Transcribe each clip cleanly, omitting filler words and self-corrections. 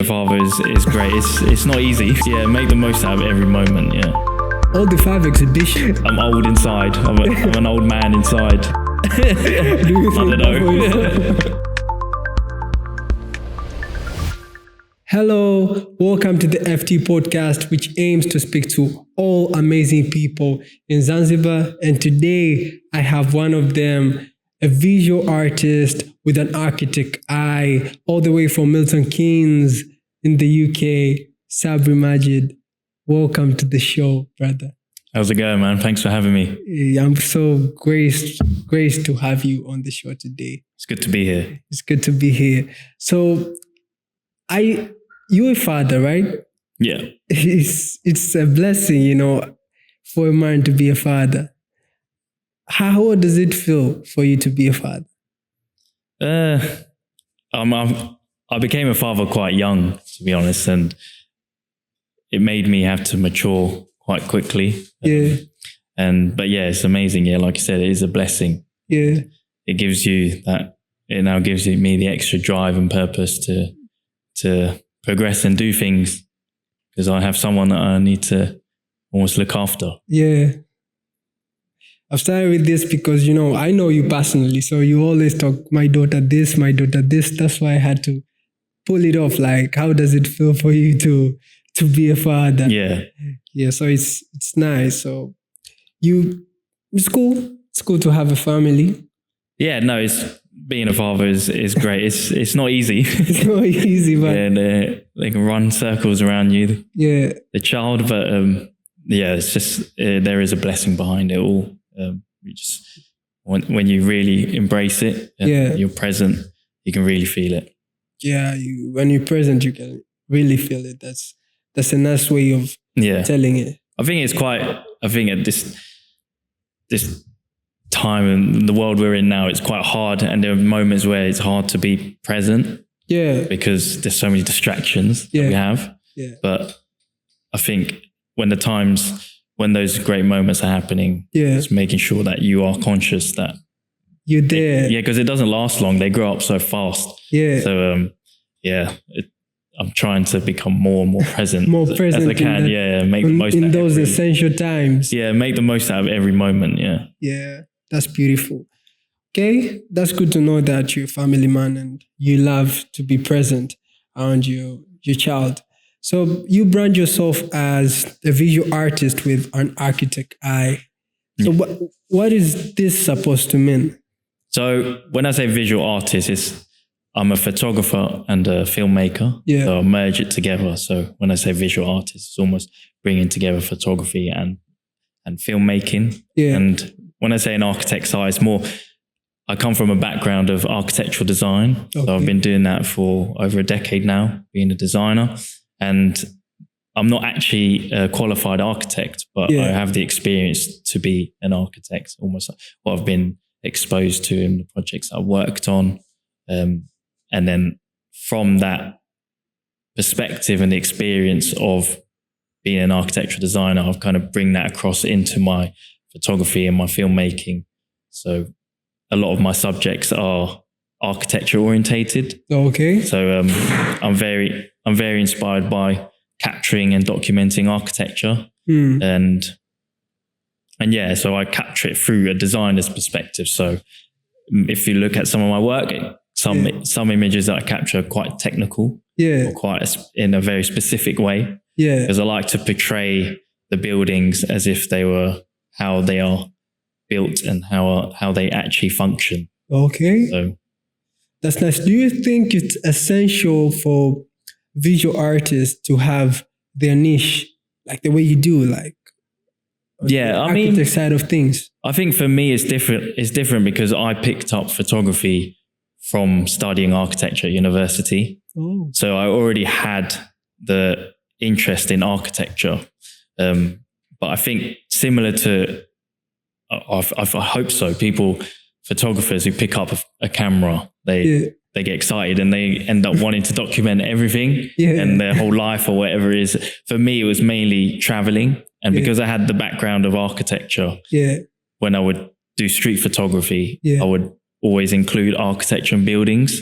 Father is great. It's not easy. Yeah, make the most out of every moment. Yeah. All the 5 exhibitions. I'm old inside. I'm an old man inside. Do you think I don't know. Hello, welcome to the FT podcast, which aims to speak to all amazing people in Zanzibar. And today I have one of them, a visual artist with an architect eye, all the way from Milton Keynes in the UK, Sabre Majid. Welcome to the show, brother. How's it going, man? Thanks for having me. I'm so graced to have you on the show today. It's good to be here. It's good to be here. So, you're a father, right? Yeah. It's a blessing, for a man to be a father. How does it feel for you to be a father? I became a father quite young, to be honest, and it made me have to mature quite quickly. Yeah. But yeah, it's amazing. Yeah, like you said, it is a blessing. Yeah. It gives you that. It now gives me the extra drive and purpose to progress and do things, because I have someone that I need to almost look after. Yeah. I've started with this because, I know you personally. So you always talk, my daughter this. That's why I had to pull it off. Like, how does it feel for you to be a father? Yeah. Yeah. So it's nice. So it's cool. It's cool to have a family. Yeah. No, being a father is great. It's not easy. It's not easy, but they can run circles around you. Yeah. The child, but yeah, it's just there is a blessing behind it all. You just when you really embrace it, and you're present, you can really feel it. Yeah, when you're present, you can really feel it. That's a nice way of telling it. I think at this time and the world we're in now, it's quite hard, and there are moments where it's hard to be present. Yeah, because there's so many distractions that we have. Yeah, but I think when those great moments are happening, it's making sure that you are conscious that you're there. Because it doesn't last long. They grow up so fast. Yeah. So I'm trying to become more and more present, as I can. Make the most in those essential times. Yeah, make the most out of every moment. Yeah. Yeah, that's beautiful. Okay, that's good to know that you're a family man and you love to be present around your child. So you brand yourself as a visual artist with an architect eye. So what is this supposed to mean? So when I say visual artist, I'm a photographer and a filmmaker. Yeah. So I merge it together. So when I say visual artist, it's almost bringing together photography and filmmaking. Yeah. And when I say an architect's eye, it's more, I come from a background of architectural design. Okay. So I've been doing that for over a decade now, being a designer. And I'm not actually a qualified architect, but I have the experience to be an architect, almost what I've been exposed to in the projects I worked on. And then from that perspective and the experience of being an architectural designer, I've kind of bring that across into my photography and my filmmaking. So a lot of my subjects are architecture orientated. Okay. So I'm very inspired by capturing and documenting architecture. And yeah, so I capture it through a designer's perspective. So if you look at some of my work, some images that I capture are quite technical, or quite in a very specific way. Yeah, because I like to portray the buildings as if they were how they are built and how they actually function. Okay, so that's nice. Do you think it's essential for visual artists to have their niche, like the way you do, like architect side of things? I think for me it's different. It's different because I picked up photography from studying architecture at university. Oh. So I already had the interest in architecture. But I think similar to, I hope so, photographers who pick up a camera, they get excited and they end up wanting to document everything and their whole life or whatever it is. For me, it was mainly traveling. And because I had the background of architecture, when I would do street photography, I would always include architecture and buildings.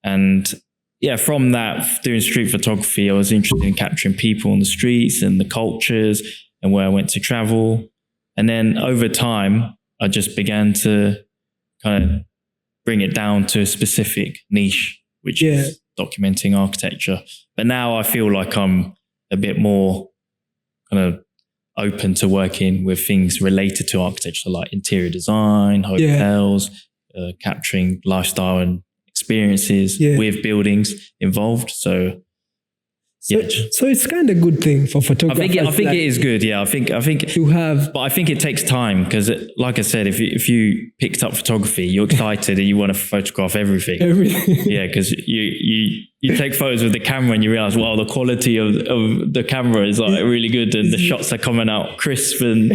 And yeah, from that, doing street photography, I was interested in capturing people on the streets and the cultures and where I went to travel. And then over time, I just began to kind of bring it down to a specific niche, which is documenting architecture. But now I feel like I'm a bit more kind of open to working with things related to architecture, like interior design, hotels, capturing lifestyle and experiences with buildings involved. So it's kind of a good thing for photographers. I think it is good. Yeah, I think you have, but I think it takes time because, like I said, if you picked up photography, you're excited and you want to photograph everything. Yeah, because you take photos with the camera and you realize, wow, the quality of the camera is like really good and the shots are coming out crisp and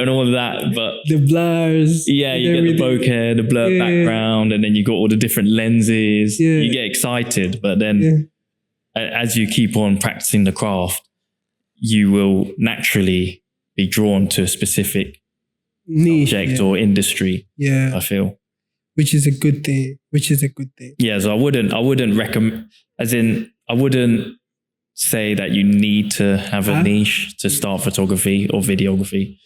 all of that. But the blurs, you get the bokeh, the blur background, and then you got all the different lenses. You get excited, but then as you keep on practicing the craft, you will naturally be drawn to a specific niche subject or industry. I feel, which is a good thing. Yeah, so I wouldn't recommend, as in, I wouldn't say that you need to have a niche to start photography or videography.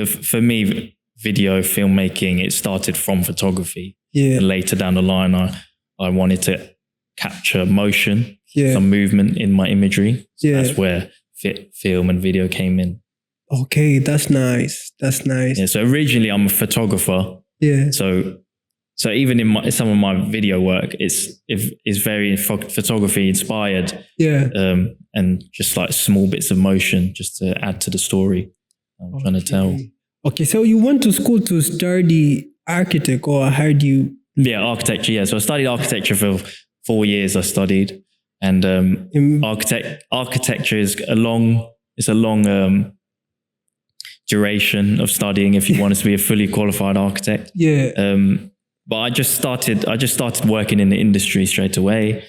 For me, video filmmaking, it started from photography. And later down the line, I wanted to capture motion, some movement in my imagery. So that's where film and video came in. Okay, that's nice. Yeah, so originally I'm a photographer. So even in some of my video work, it's very photography inspired. And just like small bits of motion just to add to the story I'm trying to tell. Okay, so you went to school to study architect, or how do you? Yeah, architecture. Yeah, so I studied architecture for 4 years. I studied, and architecture is a long duration of studying if you wanted to be a fully qualified architect. But I just started working in the industry straight away.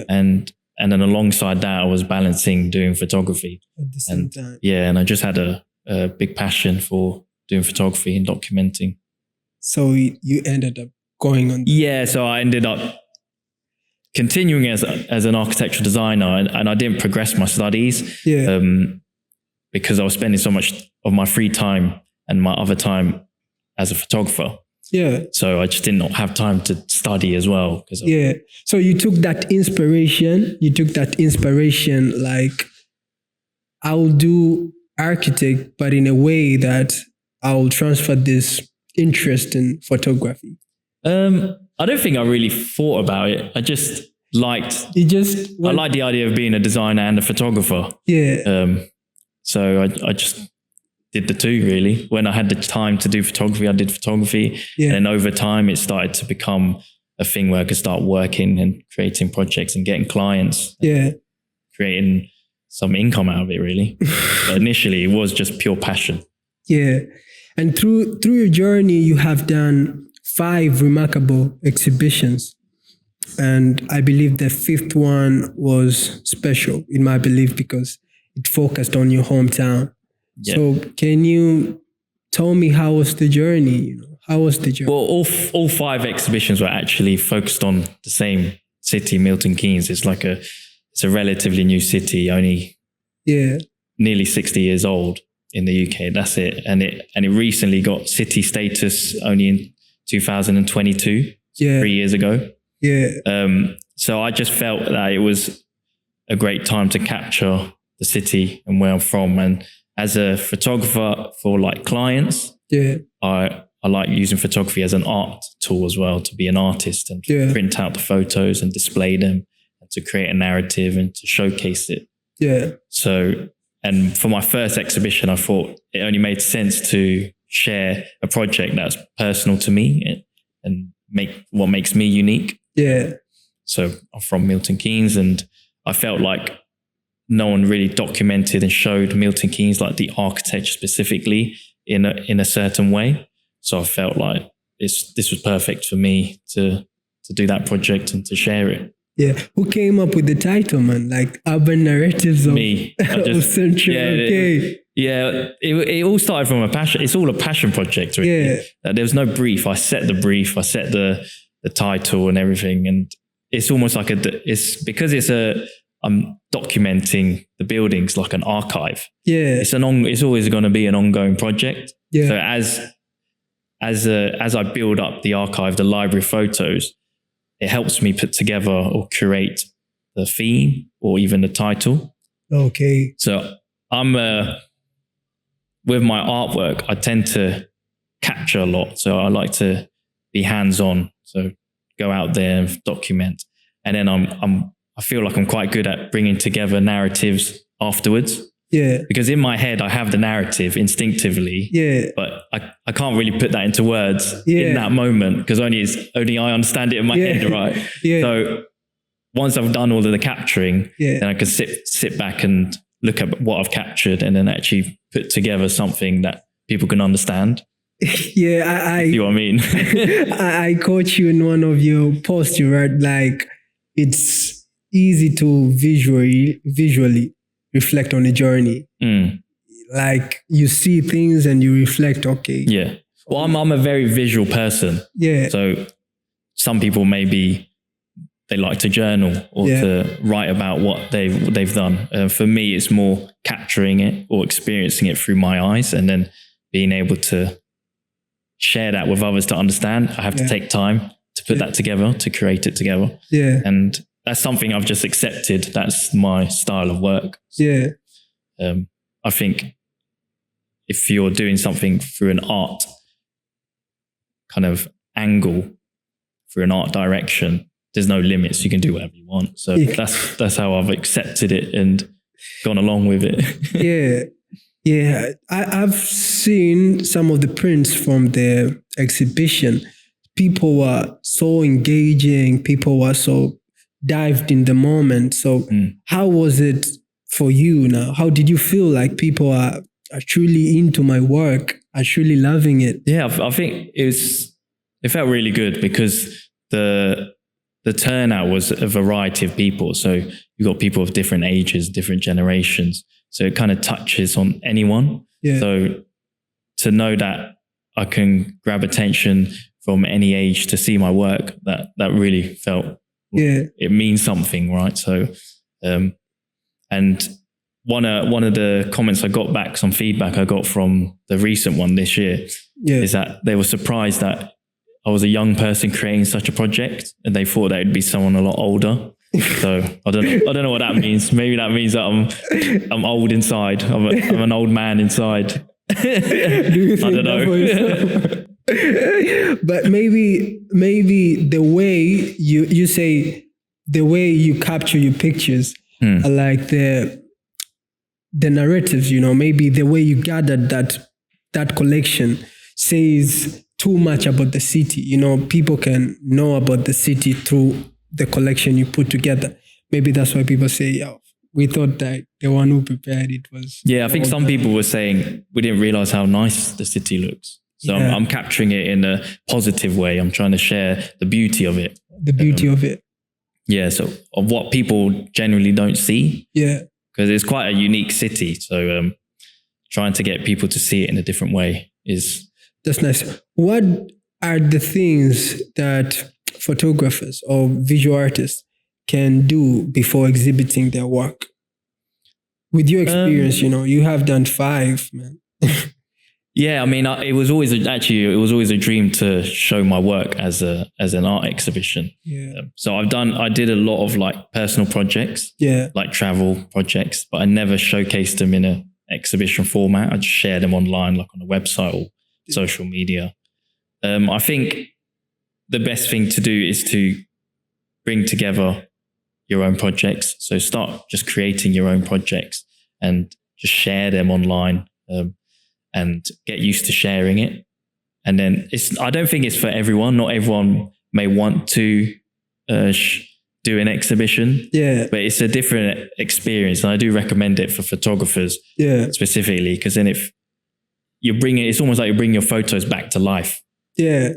And then alongside that, I was balancing doing photography at the same time. And I just had a big passion for doing photography and documenting. So you ended up going on. So I ended up continuing as an architectural designer, and I didn't progress my studies because I was spending so much of my free time and my other time as a photographer. So I just did not have time to study as well. So you took that inspiration, like, I'll do architect, but in a way that I'll transfer this interest in photography. I don't think I really thought about it. I just liked I liked the idea of being a designer and a photographer. So I just did the two, really. When I had the time to do photography, I did photography. And then over time, it started to become a thing where I could start working and creating projects and getting clients. Creating some income out of it, really. But initially, it was just pure passion. And through your journey, you have done 5 remarkable exhibitions. And I believe the 5th one was special, in my belief, because it focused on your hometown. So can you tell me how was the journey? How was the journey? Well, all 5 exhibitions were actually focused on the same city, Milton Keynes. It's a relatively new city, only nearly 60 years old in the UK. That's it. And it recently got city status only in 2022, 3 years ago. So I just felt that it was a great time to capture the city and where I'm from. And as a photographer for like clients, I like using photography as an art tool as well, to be an artist and print out the photos and display them and to create a narrative and to showcase it. So, and for my first exhibition, I thought it only made sense to share a project that's personal to me and make what makes me unique. So I'm from Milton Keynes, and I felt like no one really documented and showed Milton Keynes, like the architecture specifically, in a certain way. So I felt like this was perfect for me to do that project and to share it. Who came up with the title, man? Like Urban Narratives of me. Of Central. It all started from a passion. It's all a passion project, really. There was no brief. I set the brief. I set the title and everything, and it's almost like it's because I'm documenting the buildings like an archive. Yeah. It's always going to be an ongoing project. Yeah. So as I build up the archive, the library photos, it helps me put together or curate the theme or even the title. Okay. So I'm with my artwork, I tend to capture a lot. So I like to be hands-on. So go out there and document. And then I feel like I'm quite good at bringing together narratives afterwards. Yeah. Because in my head, I have the narrative instinctively. Yeah. But I can't really put that into words in that moment because only I understand it in my head, right? Yeah. So once I've done all of the capturing, then I can sit back and look at what I've captured and then actually put together something that people can understand. Yeah, I see what I mean? I caught you in one of your posts. You wrote like it's easy to visually reflect on a journey. Like you see things and you reflect. Okay. Yeah. Well, I'm a very visual person. Yeah. So some people maybe they like to journal or to write about what they've done. For me, it's more capturing it or experiencing it through my eyes and then being able to share that with others to understand. I have to take time to put that together, to create it together. Yeah. And that's something I've just accepted. That's my style of work. Yeah. I think if you're doing something through an art kind of angle, through an art direction, there's no limits. You can do whatever you want. So that's how I've accepted it and gone along with it. Yeah. I've seen some of the prints from the exhibition. People were so engaging. People were so dived in the moment. So how was it for you now? How did you feel like people are truly into my work, are truly loving it? Yeah, I think it felt really good because the turnout was a variety of people. So you got people of different ages, different generations. So it kind of touches on anyone. Yeah. So to know that I can grab attention from any age to see my work, that really felt, it means something, right? So, and one of the comments I got back, some feedback I got from the recent one this year, is that they were surprised that I was a young person creating such a project, and they thought that it'd be someone a lot older. So I don't know what that means. Maybe that means that I'm old inside. I'm an old man inside. I don't know. But maybe the way you say, the way you capture your pictures, are like the narratives, maybe the way you gathered that collection says too much about the city. People can know about the city through the collection you put together. Maybe that's why people say, we thought that the one who prepared it was... Yeah, I think some people were saying, we didn't realize how nice the city looks. So I'm capturing it in a positive way. I'm trying to share the beauty of it. The beauty of it. Yeah, so of what people generally don't see. Yeah. Because it's quite a unique city. So trying to get people to see it in a different way is... That's nice. What are the things that photographers or visual artists can do before exhibiting their work? With your experience, you have done 5, man. Yeah, I mean, it was always a dream to show my work as an art exhibition. Yeah. So I did a lot of like personal projects, like travel projects, but I never showcased them in an exhibition format. I just shared them online, like on a website or social media. I think the best thing to do is to bring together your own projects. So start just creating your own projects and just share them online. And get used to sharing it. And then I don't think it's for everyone. Not everyone may want to do an exhibition. Yeah. But it's a different experience. And I do recommend it for photographers specifically, because then if you bring it, it's almost like you bring your photos back to life. Yeah.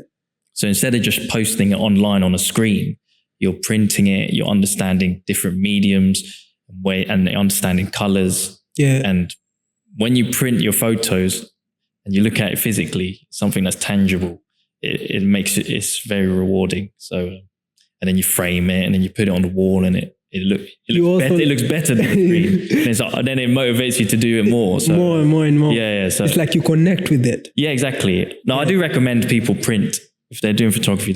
So instead of just posting it online on a screen, you're printing it, you're understanding different mediums and understanding colors. Yeah. And when you print your photos and you look at it physically, something that's tangible, it's very rewarding. So and then you frame it and then you put it on the wall and it looks better than the screen. And then it motivates you to do it more. So more and more and more. Yeah. So it's like you connect with it. Yeah, exactly. No, I do recommend people print. If they're doing photography,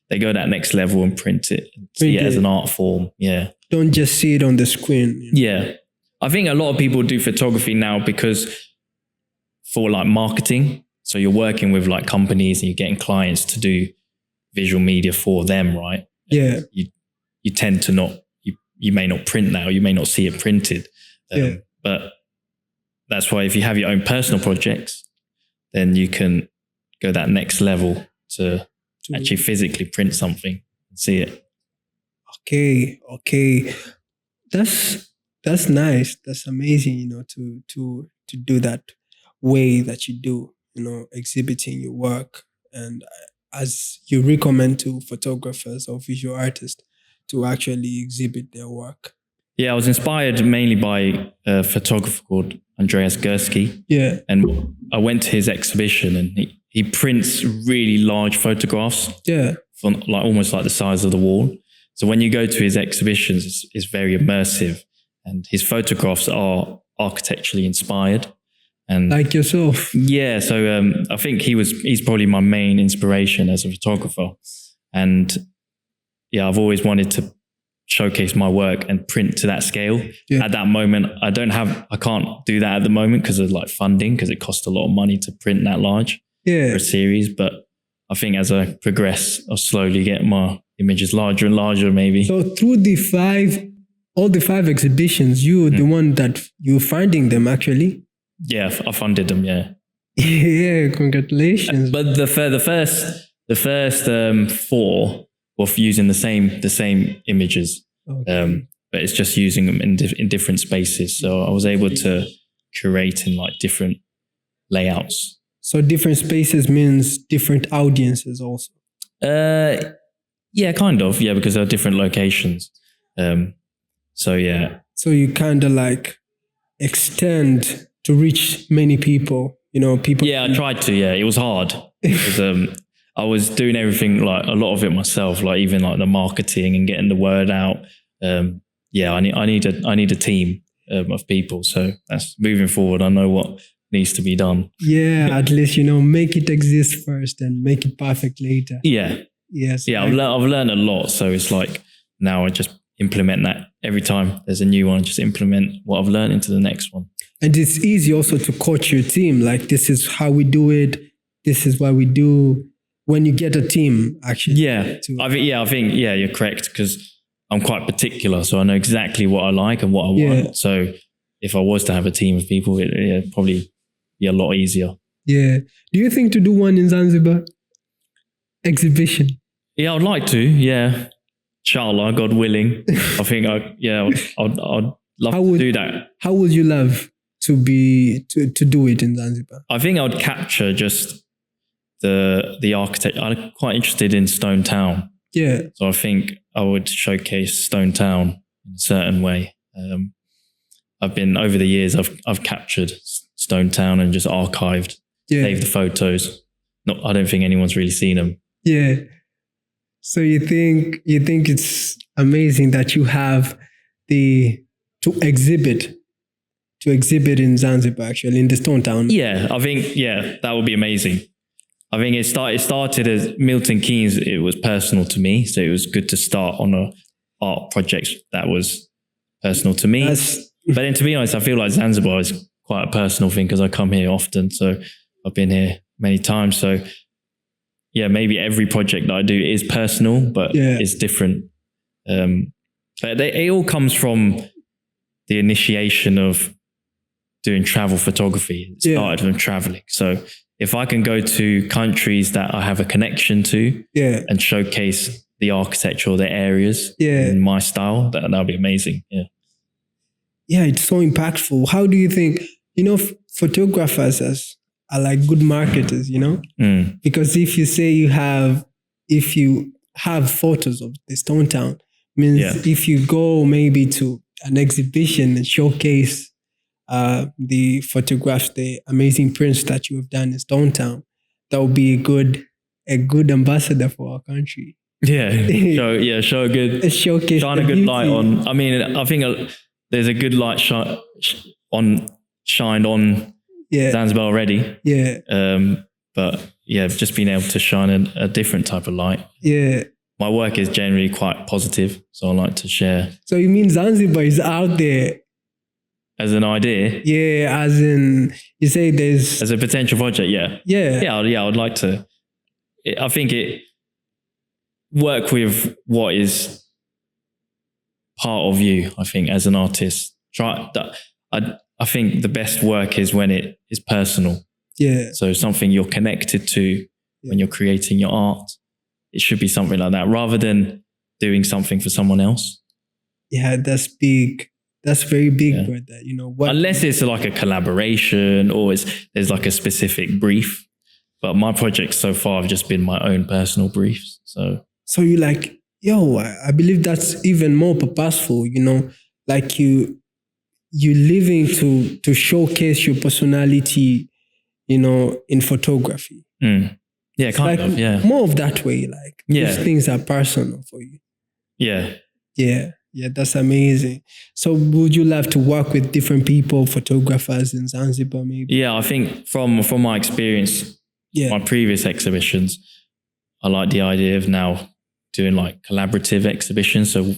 they go that next level and print it. See it as an art form. Yeah. Don't just see it on the screen. Yeah. I think a lot of people do photography now because for like marketing. So you're working with like companies and you're getting clients to do visual media for them, right? Yeah. You tend to not, you may not print now, you may not see it printed. But that's why if you have your own personal projects, then you can go that next level to actually physically print something and see it. Okay. That's nice. That's amazing, to do that way that you do, exhibiting your work. And as you recommend to photographers or visual artists to actually exhibit their work. Yeah, I was inspired mainly by a photographer called Andreas Gursky. Yeah. And I went to his exhibition and he prints really large photographs. Yeah. From like almost like the size of the wall. So when you go to his exhibitions, it's very immersive and his photographs are architecturally inspired. And like yourself. Yeah. So I think he's probably my main inspiration as a photographer. And yeah, I've always wanted to showcase my work and print to that scale. Yeah. At that moment, I can't do that at the moment because of like funding, because it costs a lot of money to print that large for a series. But I think as I progress, I'll slowly get my images larger and larger maybe. So through all the five exhibitions, you're the one that you're funding them actually? Yeah, I funded them, yeah. Yeah, congratulations. But the first 4 were using the same images. Okay. But it's just using them in different spaces. So I was able to curate in like different layouts. So different spaces means different audiences also? Yeah, kind of. Yeah, because they're different locations. So yeah. So you kind of like extend to reach many people, people. Yeah, I tried to. Yeah, it was hard. Because, I was doing everything, like a lot of it myself, like even like the marketing and getting the word out. Yeah, I need a team of people. So that's moving forward. I know what needs to be done. Yeah, at least, make it exist first and make it perfect later. Yeah. Yes. Yeah, I've learned a lot. So it's like now I just implement that every time there's a new one, just implement what I've learned into the next one. And it's easy also to coach your team. Like, this is how we do it. This is what we do. When you get a team, actually. Yeah, I think you're correct, because I'm quite particular. So I know exactly what I like and what I want. So if I was to have a team of people, it'd probably be a lot easier. Yeah. Do you think to do one in Zanzibar? Exhibition? Yeah, I'd like to. Yeah. Inshallah, God willing. I think I'd love to do that. How would you love to do it in Zanzibar? I think I would capture just the architecture. I'm quite interested in Stone Town. Yeah. So I think I would showcase Stone Town in a certain way. Over the years, I've captured Stone Town and just archived, saved the photos. I don't think anyone's really seen them. Yeah. So you think it's amazing that you have to exhibit in Zanzibar, actually, in the Stone Town? Yeah, I think that would be amazing. I think it started as Milton Keynes. It was personal to me, so it was good to start on a art project that was personal to me. But then, to be honest, I feel like Zanzibar is quite a personal thing because I come here often. So I've been here many times. So yeah, maybe every project that I do is personal, but it's different. But it all comes from the initiation of doing travel photography. It started from traveling. So if I can go to countries that I have a connection to and showcase the architecture or the areas in my style, that would be amazing. Yeah. Yeah, it's so impactful. How do you think, photographers are like good marketers, Because if you have photos of the Stone Town, means if you go maybe to an exhibition and showcase the photographs, the amazing prints that you have done in Stone Town, that would be a good ambassador for our country. Show a good, showcase, shine a good light on. I mean, I think there's a good light shined on Zanzibar already. But just being able to shine a different type of light. My work is generally quite positive, so I like to share. So you mean Zanzibar is out there? As an idea? Yeah, as in, you say there's... As a potential project, I would like to. I think work with what is part of you, I think, as an artist. I think the best work is when it is personal. So something you're connected to when you're creating your art. It should be something like that, rather than doing something for someone else. Yeah, that's big. That's very big, brother. You know what? Unless it's like a collaboration or there's like a specific brief. But my projects so far have just been my own personal briefs. So you're like, I believe that's even more purposeful, you know, like you living to showcase your personality, you know, in photography. Yeah, kind of. More of that way, like these things are personal for you. Yeah, that's amazing. So would you love to work with different people, photographers in Zanzibar maybe? Yeah, I think from my experience, my previous exhibitions, I like the idea of now doing like collaborative exhibitions, so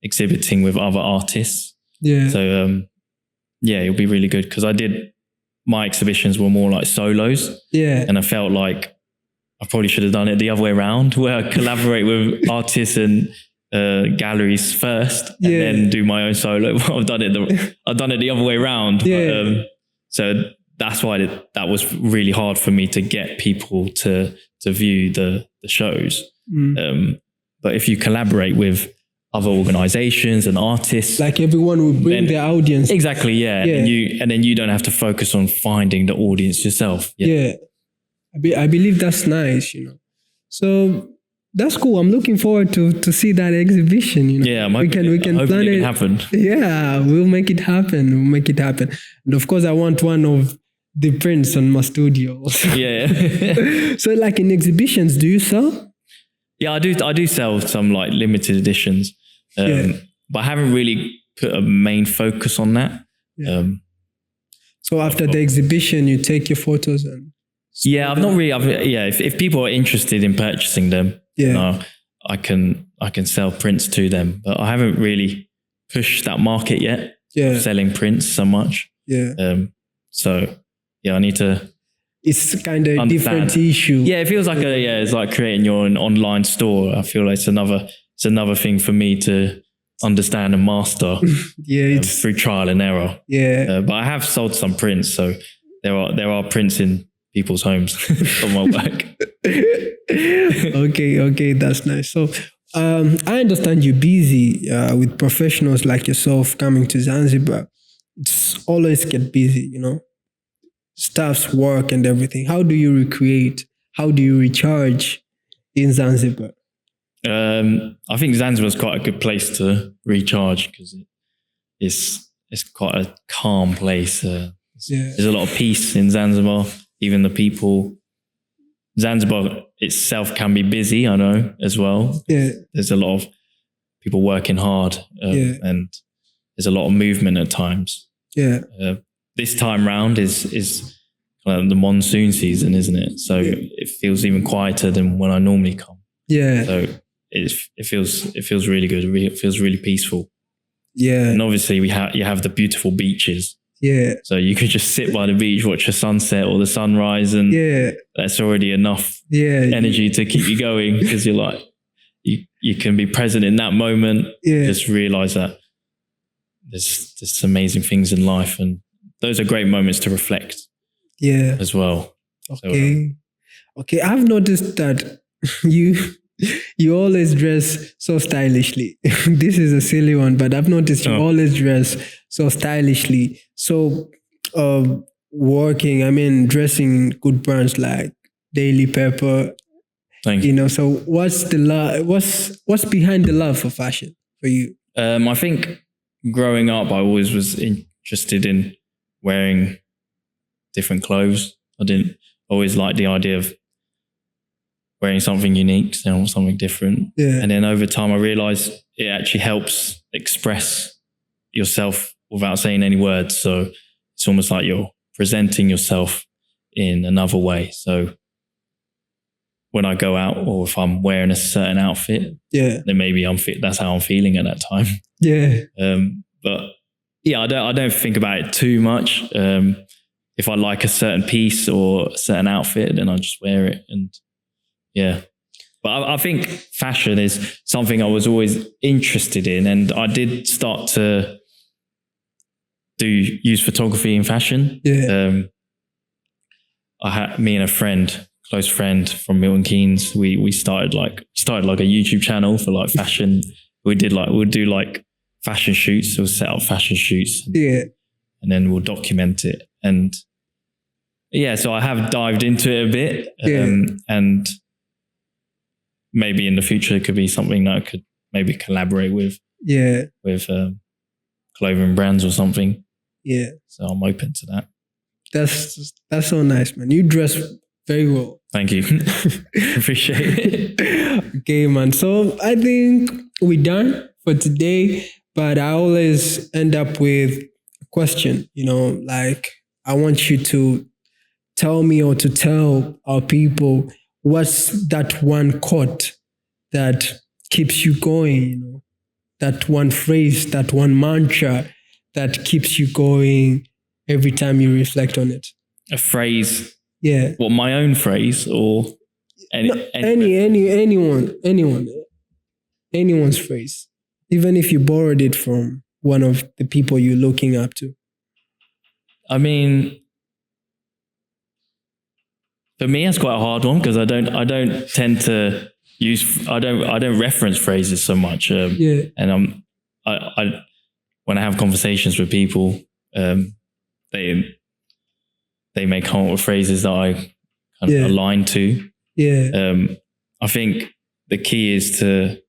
exhibiting with other artists. So it'll be really good, because my exhibitions were more like solos. And I felt like I probably should have done it the other way around, where I collaborate with artists and galleries first, and then do my own solo. I've done it the other way around. So that's why that was really hard for me to get people to view the shows. But if you collaborate with other organizations and artists, like everyone will bring their audience. Exactly, and then you don't have to focus on finding the audience yourself. I believe that's nice, you know. So that's cool. I'm looking forward to see that exhibition. You know? We can plan it. Happen. Yeah, we'll make it happen. And of course, I want one of the prints on my studio. So, like in exhibitions, do you sell? Yeah, I do sell some like limited editions, but I haven't really put a main focus on that. So after the exhibition, you take your photos and. I've not really. If people are interested in purchasing them, I can sell prints to them, but I haven't really pushed that market yet. Selling prints so much. I need to. It's kind of a different issue. Yeah, it feels like it's like creating your own online store. I feel like it's another thing for me to understand and master. It's through trial and error. But I have sold some prints, so there are prints in people's homes of my work. Okay, that's nice. So I understand you're busy with professionals like yourself coming to Zanzibar. It's always get busy, you know. Staff's work and everything. How do you recreate? How do you recharge in Zanzibar? I think Zanzibar is quite a good place to recharge, because it's quite a calm place. There's a lot of peace in Zanzibar. Even the people. Zanzibar itself can be busy, I know, as well. There's a lot of people working hard, and there's a lot of movement at times. This time round is the monsoon season, isn't it? So it feels even quieter than when I normally come. So it feels really good. It feels really peaceful. And obviously you have the beautiful beaches. So you could just sit by the beach, watch a sunset or the sunrise, and that's already enough energy to keep you going, because you're like, you can be present in that moment. Just realize that there's amazing things in life, and those are great moments to reflect as well. Okay. I've noticed that you always dress so stylishly. This is a silly one, but I've noticed you always dress so stylishly. So dressing good brands like Daily Pepper. Thank you. You know, so what's behind the love for fashion for you? I think growing up, I always was interested in wearing different clothes. I didn't always like the idea of wearing something unique, something different. Yeah. And then over time, I realized it actually helps express yourself without saying any words. So it's almost like you're presenting yourself in another way. So when I go out, or if I'm wearing a certain outfit, then maybe that's how I'm feeling at that time. Yeah. But yeah, I don't think about it too much. If I like a certain piece or a certain outfit, then I just wear it. And yeah. But I think fashion is something I was always interested in, and I did start to use photography in fashion. Yeah. I had me and a close friend from Milton Keynes. We started like a YouTube channel for like fashion. We'd do like fashion shoots. We'll set up fashion shoots. Yeah. And then we'll document it. And yeah, so I have dived into it a bit. And maybe in the future it could be something that I could maybe collaborate with. Yeah. With clothing brands or something. Yeah. So I'm open to that. That's so nice, man. You dress very well. Thank you. Appreciate it. Okay, man. So I think we're done for today, but I always end up with a question, like I want you to tell me or to tell our people what's that one quote that keeps you going, that one phrase, that one mantra that keeps you going every time you reflect on it. A phrase? Yeah. What, my own phrase or anyone's phrase, even if you borrowed it from one of the people you're looking up to? I mean, for me, it's quite a hard one because I don't tend to I don't reference phrases so much. And when I have conversations with people, they may come up with phrases that I kind of align to. Yeah. I think the key is to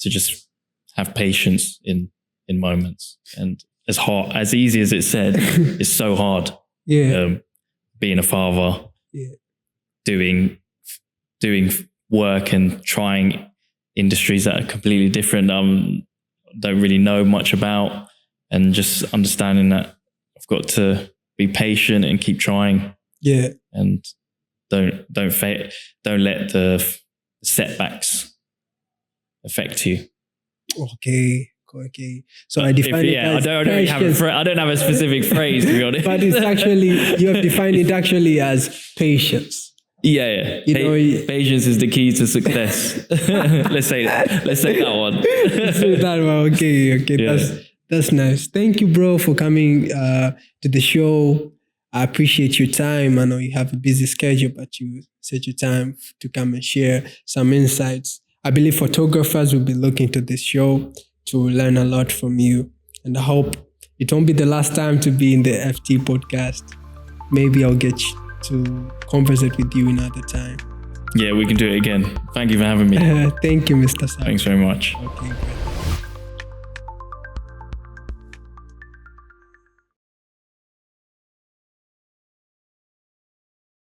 just have patience in moments, and as easy as it's said, it's so hard. Yeah. Being a father, doing work and trying industries that are completely different, don't really know much about, and just understanding that I've got to be patient and keep trying. Yeah. And don't let the setbacks affect you. Okay. So I define it as I don't have a specific phrase, to be honest. But it's actually, you have defined it actually as patience. Yeah. Patience is the key to success. Let's say that one. Let's say that one. Okay. Yeah. That's nice. Thank you, bro, for coming to the show. I appreciate your time. I know you have a busy schedule, but you set your time to come and share some insights. I believe photographers will be looking to this show to learn a lot from you. And I hope it won't be the last time to be in the FT podcast. Maybe I'll get to conversate with you another time. Yeah, we can do it again. Thank you for having me. Thank you, Mr. Sabre. Thanks very much. Okay, great.